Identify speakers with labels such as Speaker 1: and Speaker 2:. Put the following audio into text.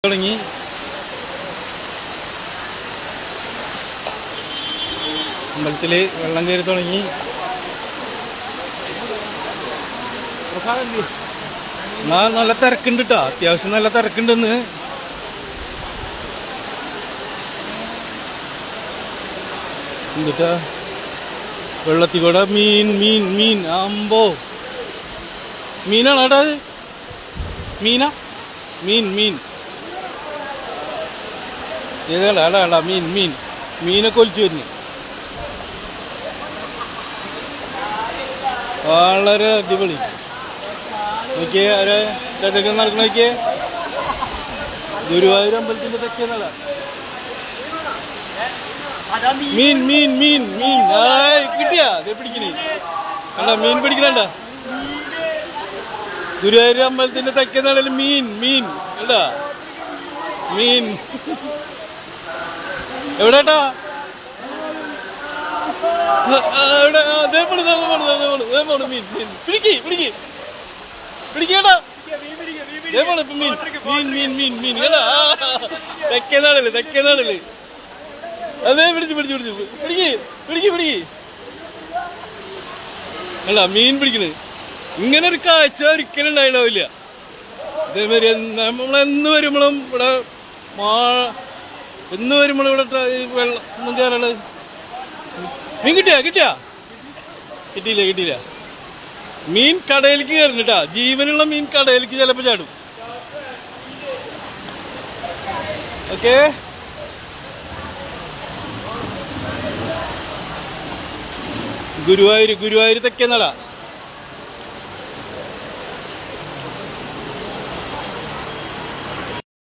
Speaker 1: തുടങ്ങി. അമ്പലത്തില് വെള്ളം കയറി തുടങ്ങി. നല്ല തിരക്കുണ്ട് കേട്ടോ, അത്യാവശ്യം നല്ല തിരക്കുണ്ടെന്ന്. എന്തിട്ടാ വെള്ളത്തിൽ കൂടെ മീൻ മീൻ മീൻ ആമ്പോ മീനാണ് ഏട്ടാ അത്? മീനാ? മീൻ മീൻ ഏതാ ഏടാ മീൻ മീൻ മീനൊക്കെ ഒലിച്ചു വരുന്നു. വളരെ അടിപൊളി. നോക്കിയേ ആരെ ചട്ടൊക്കെ നടക്കണ നോക്കിയേ. ഗുരുവായൂർ അമ്പലത്തിന്റെ തെക്കേന്നല്ല മീൻ മീൻ മീൻ മീൻ. കിട്ടിയാ അത് പിടിക്കണേ അല്ല, മീൻ പിടിക്കണണ്ട. ഗുരുവായൂർ അമ്പലത്തിന്റെ തെക്കേന്നാളെ മീൻ മീൻ അല്ല മീൻ. എവിടെട്ടാ? മീൻ മീൻ പിടിക്ക് പിടിക്ക് പിടിക്കേട്ടാ. മീൻ മീൻ മീൻ മീൻ മീൻ കേട്ടാ. തെക്കേനാളല്ലേ തെക്കേനാളല്ലേ. അതേ പിടിച്ച് പിടിച്ച് പിടിച്ച് പിടിക്ക് പിടിക്ക് പിടിക്ക് അല്ല മീൻ പിടിക്കണ്. ഇങ്ങനെ ഒരു കാഴ്ച ഒരിക്കലും ഉണ്ടായില്ല. ഇതേമാതിരി നമ്മളെന്ന് വരുമ്പോഴും ഇവിടെ എന്ന് വരുമ്പോഴും ഇവിടെ വെള്ളം കയറുള്ളത്. മീൻ കിട്ടിയാ കിട്ടിയാ? കിട്ടിയില്ല കിട്ടിയില്ല. മീൻ കടയിലേക്ക് കയറുന്നുട്ടാ. ജീവനുള്ള മീൻ കടയിലേക്ക് ചിലപ്പോൾ ചാടും. ഓക്കെ, ഗുരുവായൂർ തെക്കേന്നട.